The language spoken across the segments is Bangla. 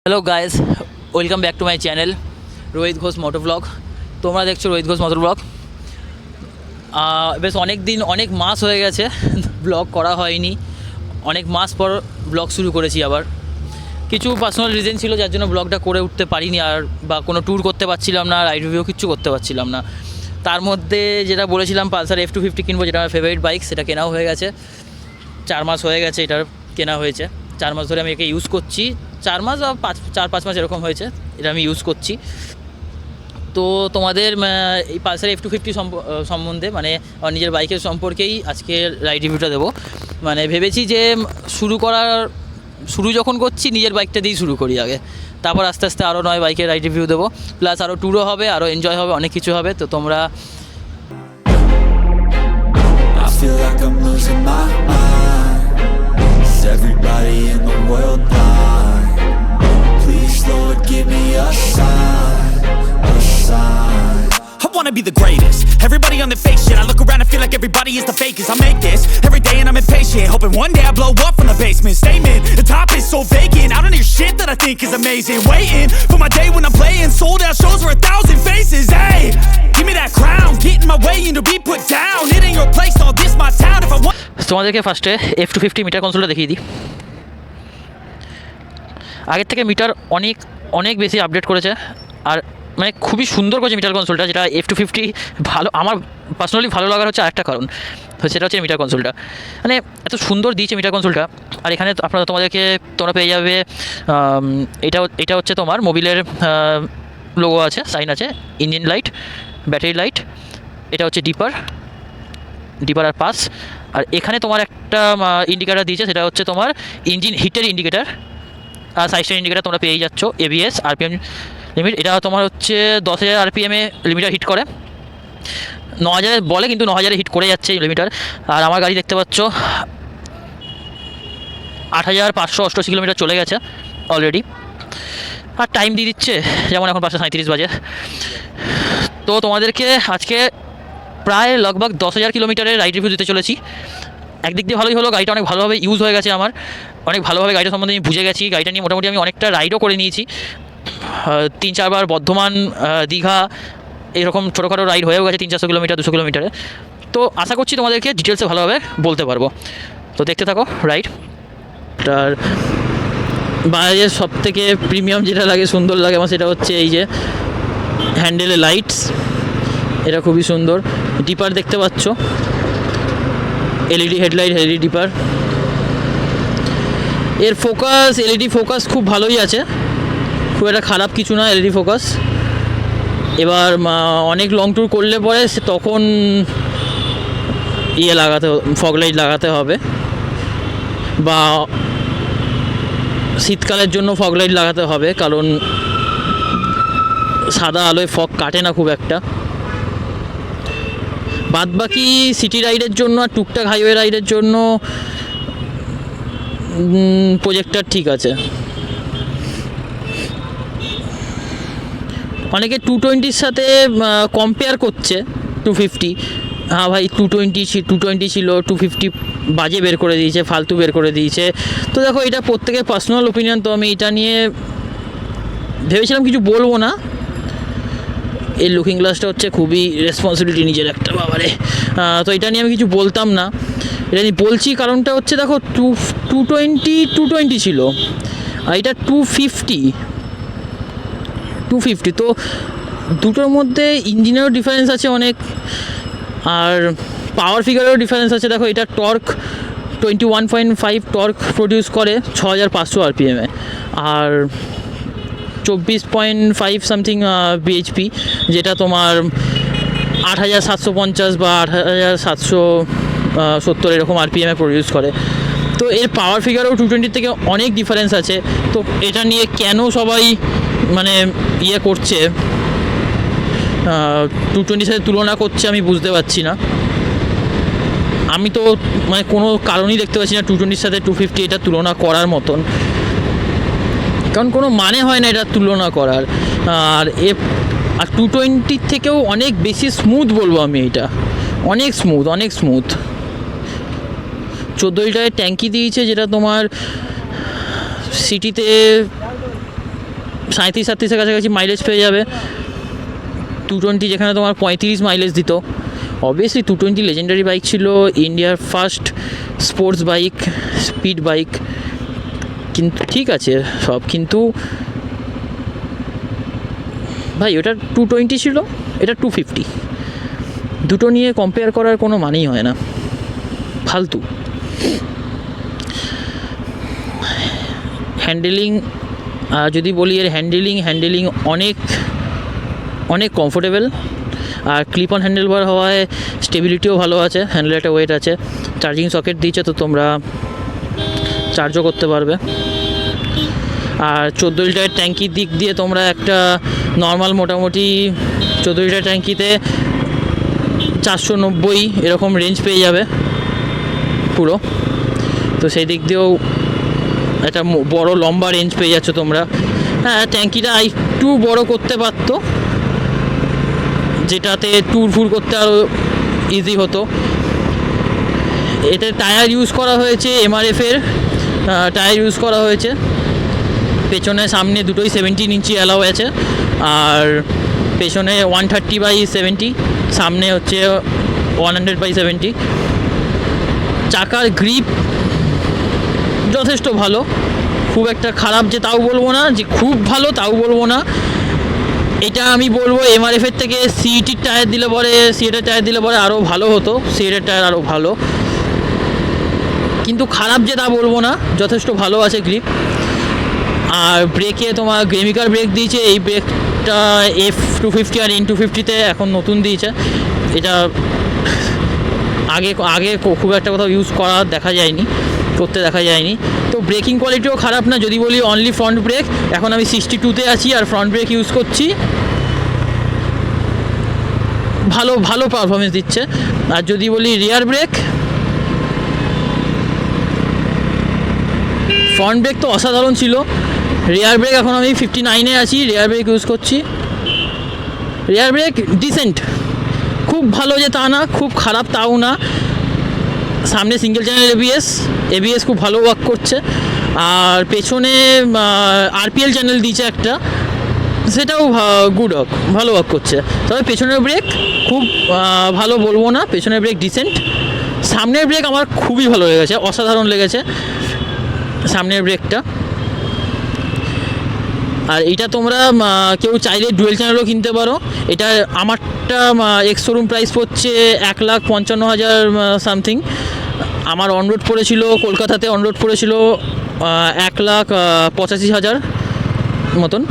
Hello guys, welcome back to my channel Rohit Ghosh moto vlog. তোমরা দেখছো রোহিত ঘোষ মোটো ব্লগ। বেশ অনেক মাস হয়ে গেছে ব্লগ করা হয়নি। অনেক মাস পর ব্লগ শুরু করেছি আবার। কিছু পার্সোনাল রিজন ছিল যার জন্য ব্লগটা করে উঠতে পারিনি, আর বা কোনো ট্যুর করতে পারছিলাম না, রাইড রিভিউ কিচ্ছু করতে পারছিলাম না। তার মধ্যে যেটা বলেছিলাম পালসার F250 কিনবো, যেটা আমার ফেভারিট বাইক, সেটা কেনাও হয়ে গেছে। 4 মাস হয়ে গেছে এটার কেনা হয়েছে। 4 মাস ধরে আমি একে ইউজ করছি। 4 মাস বা 4-5 মাস এরকম হয়েছে এটা আমি ইউজ করছি। তো তোমাদের এই পালসার F250 সম্বন্ধে, মানে আমার নিজের বাইকের সম্পর্কেই আজকে রাইড রিভিউটা দেবো। মানে ভেবেছি যে শুরু যখন করছি নিজের বাইকটা দিয়েই শুরু করি আগে, তারপর আস্তে আস্তে আরও নয় বাইকের রাইড রিভিউ দেবো, প্লাস আরও ট্যুরও হবে, আরও এনজয় হবে, অনেক কিছু হবে। তো তোমরা I feel like I'm losing my mind. Is everybody in the world blind? Please, Lord, give me a sign, a sign. I wanna be the greatest. Everybody on the fake shit. I look around and feel like everybody is the fakest. I make this every day and I'm impatient, hoping one day I blow up from the basement. Statement, the top is so vacant. I don't hear shit that I think is amazing. Waiting for my day when I'm playing sold out shows for 1,000 faces. Hey, give me that crown, get in my way and to be put down. It ain't your place, all this my town. If I want. তোমাদেরকে ফার্স্টে F250 মিটার কনসোলটা দেখিয়ে দিই। আগের থেকে মিটার অনেক বেশি আপডেট করেছে, আর মানে খুবই সুন্দর করেছে মিটার কনসোলটা, যেটা F250 ভালো, আমার পার্সোনালি ভালো লাগার হচ্ছে আরেকটা কারণ, সেটা হচ্ছে মিটার কনসোলটা। মানে এত সুন্দর দিয়েছে মিটার কনসোলটা। আর এখানে তোমরা পেয়ে যাবে, এটা হচ্ছে তোমার মোবিলের লোগো আছে, সাইন আছে, ইঞ্জিন লাইট, ব্যাটারি লাইট, এটা হচ্ছে ডিপার আর পাস। আর এখানে তোমার একটা ইন্ডিকেটার দিয়েছে, সেটা হচ্ছে তোমার ইঞ্জিন হিটের ইন্ডিকেটার, আর সাইডের ইন্ডিকেটার তোমরা পেয়ে যাচ্ছ। ABS, RPM লিমিট, এটা তোমার হচ্ছে 10,000 RPM লিমিটার হিট করে। 9,000 বলে, কিন্তু 9,000 হিট করে যাচ্ছে এই লিমিটার। আর আমার গাড়ি দেখতে পাচ্ছ 8,588 কিলোমিটার চলে গেছে অলরেডি। আর টাইম দিয়ে দিচ্ছে, যেমন এখন 5:37 বাজে। তো তোমাদেরকে আজকে প্রায় লগভগ 10,000 কিলোমিটারের রাইড রিভিউ দিতে চলেছি। একদিক দিয়ে ভালোই হলো, গাড়িটা অনেক ভালোভাবে ইউজ হয়ে গেছে আমার, অনেক ভালোভাবে গাড়িটা সম্বন্ধে আমি বুঝে গেছি। গাড়িটা নিয়ে মোটামুটি আমি অনেকটা রাইডও করে নিয়েছি, 3-4 বার বর্ধমান, দীঘা, এরকম ছোটোখাটো রাইড হয়েও গেছে, 300-400 কিলোমিটার, 200 কিলোমিটারে। তো আশা করছি তোমাদেরকে ডিটেলসে ভালোভাবে বলতে পারবো। তো দেখতে থাকো রাইড। আর বাইরের সবথেকে প্রিমিয়াম যেটা লাগে, সুন্দর লাগে আমার, সেটা হচ্ছে এই যে হ্যান্ডেলের লাইটস, এটা খুবই সুন্দর। ডিপার দেখতে পাচ্ছ, LED হেডলাইট, LED ডিপার। এর ফোকাস, LED ফোকাস খুব ভালোই আছে, খুব একটা খারাপ কিছু না LED ফোকাস। এবার অনেক লং ট্যুর করলে পরে তখন ফগ লাইট লাগাতে হবে, বা শীতকালের জন্য ফগ লাইট লাগাতে হবে, কারণ সাদা আলোয় ফগ কাটে না খুব একটা। বাদবাকি সিটি রাইডের জন্য আর টুকটাক হাইওয়ে রাইডের জন্য প্রজেক্টর ঠিক আছে। অনেকে 220-র সাথে কম্পেয়ার করছে 250। হ্যাঁ ভাই, 220 ছিল, 250 বাজে বের করে দিয়েছে, ফালতু বের করে দিয়েছে। তো দেখো, এটা প্রত্যেকের পার্সোনাল ওপিনিয়ন। তো আমি এটা নিয়ে ভেবেছিলাম কিছু বলবো না। এই লুকিং গ্লাসটা হচ্ছে খুবই রেসপন্সিবিলিটি নিজের একটা, বাবারে। তো এটা নিয়ে আমি কিছু বলতাম না, এটা নিয়ে বলছি কারণটা হচ্ছে, দেখো 220 ছিল, আর এটা 250। তো দুটোর মধ্যে ইঞ্জিনেরও ডিফারেন্স আছে অনেক, আর পাওয়ার ফিগারেরও ডিফারেন্স আছে। দেখো, এটা টর্ক 21.5 টর্ক প্রডিউস করে 6,500 RPM, আর 24.5 সামথিং bhp, যেটা তোমার 8,750 বা 8,770 এরকম RPM প্রডিউস করে। তো এর পাওয়ার ফিগারও 220 থেকে অনেক ডিফারেন্স আছে। তো এটা নিয়ে কেন সবাই মানে করছে, 220 সাথে তুলনা করছে, আমি বুঝতে পারছি না। আমি তো মানে কোনো কারণই দেখতে পাচ্ছি না 220-র সাথে 250 এটা তুলনা করার মতন, কারণ কোনো মানে হয় না এটা তুলনা করার। আর 220 থেকেও অনেক বেশি স্মুথ বলবো আমি, এটা অনেক স্মুথ। 14 লিটারের ট্যাঙ্কি দিয়েছে, যেটা তোমার সিটিতে 37-38-এর কাছাকাছি মাইলেজ পেয়ে যাবে। 220 যেখানে তোমার 35 মাইলেজ দিত। অবভিয়াসলি 220 লেজেন্ডারি বাইক ছিল, ইন্ডিয়ার first sports bike, speed bike, কিন্তু ঠিক আছে সব, কিন্তু ভাই ওটা 220 ছিল, এটা 250, দুটো নিয়ে কম্পেয়ার করার কোনো মানেই হয় না, ফালতু। হ্যান্ডেলিং যদি বলি, এর হ্যান্ডেলিং অনেক অনেক কমফোর্টেবল, আর ক্লিপ অন হ্যান্ডেল বার হওয়ায় স্টেবিলিটিও ভালো আছে, হ্যান্ডেলে একটা ওয়েট আছে, চার্জিং সকেট দিয়েছে তো তোমরা চার্জও করতে পারবে। আর 14 লিটারের ট্যাঙ্কির দিক দিয়ে তোমরা একটা নর্মাল মোটামুটি 14 লিটার ট্যাঙ্কিতে 490 এরকম রেঞ্জ পেয়ে যাবে পুরো, তো সেই দিক দিয়েও একটা বড় লম্বা রেঞ্জ পেয়ে যাচ্ছ তোমরা। হ্যাঁ, ট্যাঙ্কিটা একটু বড় করতে পারতো, যেটাতে ট্যুর ফুর করতে আরও ইজি হতো। এতে টায়ার ইউজ করা হয়েছে MRF-এর টায়ার ইউজ করা হয়েছে, পেছনে সামনে দুটোই 17 ইঞ্চি অ্যালাউ আছে, আর পেছনে 130/70, সামনে হচ্ছে 100/70। চাকার গ্রিপ যথেষ্ট ভালো, খুব একটা খারাপ যে তাও বলবো না, যে খুব ভালো তাও বলবো না। এটা আমি বলবো MRF-এর থেকে সিইটির টায়ার দিলে পরে, সিএটের টায়ার দিলে পরে আরও ভালো হতো, সিএটের টায়ার আরও ভালো, কিন্তু খারাপ যে তা বলবো না, যথেষ্ট ভালো আছে গ্রিপ। আর ব্রেকে তোমার গ্রেমিকার ব্রেক দিয়েছে, এই ব্রেকটা F250 আর N250-তে এখন নতুন দিয়েছে, এটা আগে আগে খুব একটা কোথাও ইউজ করতে দেখা যায়নি। তো ব্রেকিং কোয়ালিটিও খারাপ না, যদি বলি অনলি ফ্রন্ট ব্রেক, এখন আমি 62-তে আছি আর ফ্রন্ট ব্রেক ইউজ করছি, ভালো পারফরমেন্স দিচ্ছে। আর যদি বলি রিয়ার ব্রেক, ফ্রন্ট ব্রেক তো অসাধারণ ছিল, রিয়ার ব্রেক এখন আমি 59-এ আছি, রিয়ার ব্রেক ইউজ করছি। রিয়ার ব্রেক ডিসেন্ট, খুব ভালো যে তা না, খুব খারাপ তাও না। সামনে সিঙ্গেল চ্যানেল এবিএস খুব ভালো ওয়ার্ক করছে, আর পেছনে RPL চ্যানেল দিয়েছে একটা, সেটাও ভালো ওয়ার্ক করছে। তবে পেছনের ব্রেক খুব ভালো বলবো না, পেছনের ব্রেক ডিসেন্ট। সামনের ব্রেক আমার খুবই ভালো লেগেছে, অসাধারণ লেগেছে সামনের ব্রেকটা। আর এইটা তোমরা কেউ চাইলে ডুয়েল চ্যানেলও কিনতে পারো। এটা আমারটা এক্স শোরুম প্রাইস পড়ছে 1,55,000 সামথিং। আমার অনরোড পড়েছিল, কলকাতাতে অনরোড পড়েছিল 1,85,000 মতন।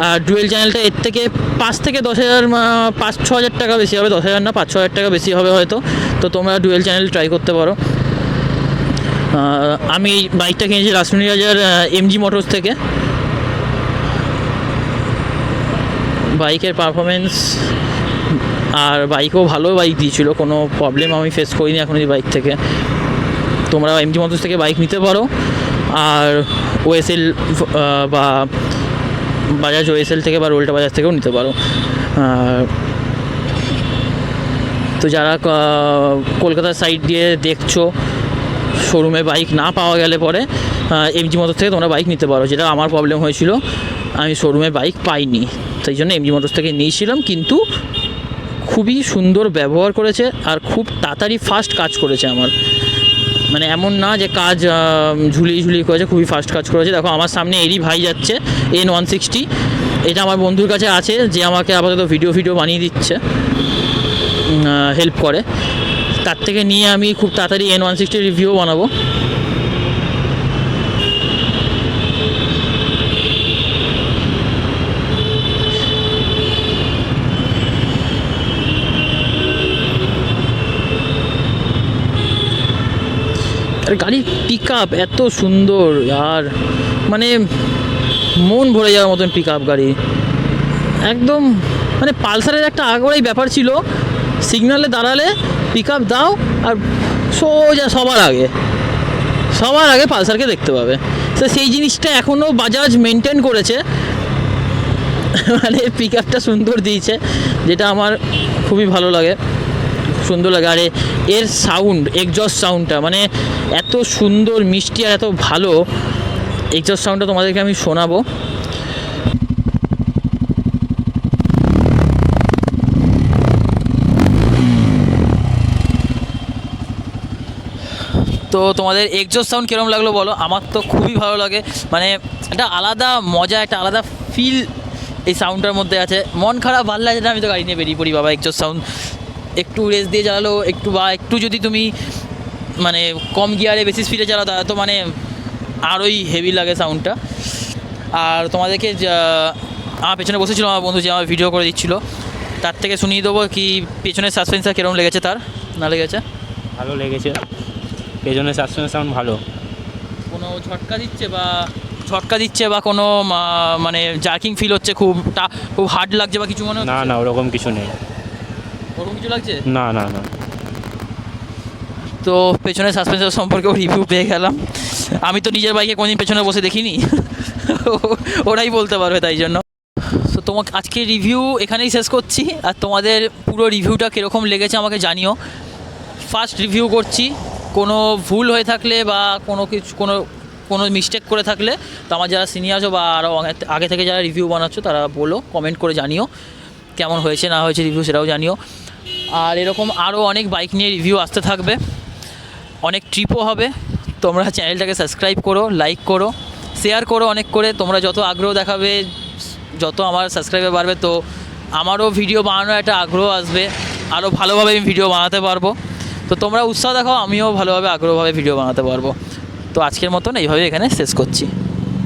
আর ডুয়েল চ্যানেলটা এর থেকে 5-10,000, 5-6,000 টাকা বেশি হবে, 10,000 না 5-6,000 টাকা বেশি হবে হয়তো। তো তোমরা ডুয়েল চ্যানেল ট্রাই করতে পারো। আমি এই বাইকটা কিনেছি রাসমণি বাজার MG মোটরস থেকে। বাইকের পারফরমেন্স আর বাইকও ভালো বাইক দিয়েছিল, কোনো প্রবলেম আমি ফেস করিনি এখন এই বাইক থেকে। তোমরা MG মোটরস থেকে বাইক নিতে পারো, আর OSL বা বাজাজ OSL থেকে বা রোল্টা বাজাজ থেকেও নিতে পারো। তো যারা কলকাতার সাইড দিয়ে দেখছো, শোরুমে বাইক না পাওয়া গেলে পরে MG মোটরস থেকে তোমরা বাইক নিতে পারো, যেটা আমার প্রবলেম হয়েছিল, আমি শোরুমে বাইক পাইনি, সেই জন্য MG মোটরস থেকে নিয়েছিলাম। কিন্তু খুবই সুন্দর ব্যবহার করেছে, আর খুব তাড়াতাড়ি ফাস্ট কাজ করেছে আমার, মানে এমন না যে কাজ ঝুলিয়ে করেছে, খুবই ফাস্ট কাজ করেছে। দেখো আমার সামনে এরই ভাই যাচ্ছে N160, এটা আমার বন্ধুর কাছে আছে, যে আমাকে আপাতত ভিডিও বানিয়ে দিচ্ছে, হেল্প করে। তার থেকে নিয়ে আমি খুব তাড়াতাড়ি N160 রিভিউ বানাবো। আর গাড়ির পিক আপ এত সুন্দর আর মানে মন ভরে যাওয়ার মতন পিক আপ গাড়ি, একদম মানে পালসারের একটা আগোড়াই ব্যাপার ছিল, সিগনালে দাঁড়ালে পিক আপ দাও আর সোজা সবার আগে পালসারকে দেখতে পাবে। তো সেই জিনিসটা এখনও বাজাজ মেনটেন করেছে, মানে পিক আপটা সুন্দর দিয়েছে, যেটা আমার খুবই ভালো লাগে, সুন্দর লাগে। আর এর সাউন্ড, এক্সজস্ট সাউন্ডটা মানে এত সুন্দর মিষ্টি আর এত ভালো, এক্সস্ট সাউন্ডটা তোমাদেরকে আমি শোনাবো। তো তোমাদের এক্সস্ট সাউন্ড কীরকম লাগলো বলো? আমার তো খুবই ভালো লাগে, মানে একটা আলাদা মজা, একটা আলাদা ফিল এই সাউন্ডটার মধ্যে আছে। মন খারাপ ভালো লাগে না, আমি তো গাড়ি নিয়ে বেরিয়ে পড়ি বাবা। এক্সস্ট সাউন্ড একটু রেস দিয়ে চালালো, একটু বা একটু যদি তুমি মানে কম গিয়ারে বেশি স্পিডে চালাও, তাহলে তো মানে আরোই হেভি লাগে সাউন্ডটা। আর তোমাদেরকে আমার পেছনে বসেছিল আমার বন্ধু, যে আমার ভিডিও করে দিচ্ছিলো, তার থেকে শুনিয়ে দেবো কি পেছনের সাসপেন্সার কীরকম লেগেছে, তার না লেগেছে? ভালো লেগেছে, পেছনের সাসপেন্স সাউন্ড ভালো। কোনো ঝটকা দিচ্ছে বা কোনো মানে জার্কিং ফিল হচ্ছে, খুব হার্ড লাগছে বা কিছু মনে হচ্ছে? না না, ওরকম কিছু নেই। ওরকম কিছু লাগছে না না না। তো পেছনের সাসপেন্সার সম্পর্কেও রিভিউ পেয়ে গেলাম। আমি তো নিজের বাইকে কোনোদিন পেছনে বসে দেখিনি, ওরাই বলতে পারবে, তাই জন্য। তো তোমাকে আজকে রিভিউ এখানেই শেষ করছি। আর তোমাদের পুরো রিভিউটা কীরকম লেগেছে আমাকে জানিও। ফার্স্ট রিভিউ করছি, কোনো ভুল হয়ে থাকলে বা কোনো মিস্টেক করে থাকলে তো আমার যারা সিনিয়র আছো বা আরও আগে থেকে যারা রিভিউ বানাচ্ছো তারা বলো, কমেন্ট করে জানিও কেমন হয়েছে না হয়েছে রিভিউ, সেটাও জানিও। আর এরকম আরও অনেক বাইক নিয়ে রিভিউ আসতে থাকবে, অনেক ট্রিপও হবে। তোমরা চ্যানেলটাকে সাবস্ক্রাইব করো, লাইক করো, শেয়ার করো অনেক করে। তোমরা যত আগ্রহ দেখাবে, যত আমার সাবস্ক্রাইবার বাড়বে, তো আমারও ভিডিও বানানোর একটা আগ্রহ আসবে, আরও ভালোভাবে আমি ভিডিও বানাতে পারবো। তো তোমরা উৎসাহ দেখাও, আমিও ভালোভাবে আগ্রহভাবে ভিডিও বানাতে পারবো। তো আজকের মতন এইভাবে এখানে শেষ করছি।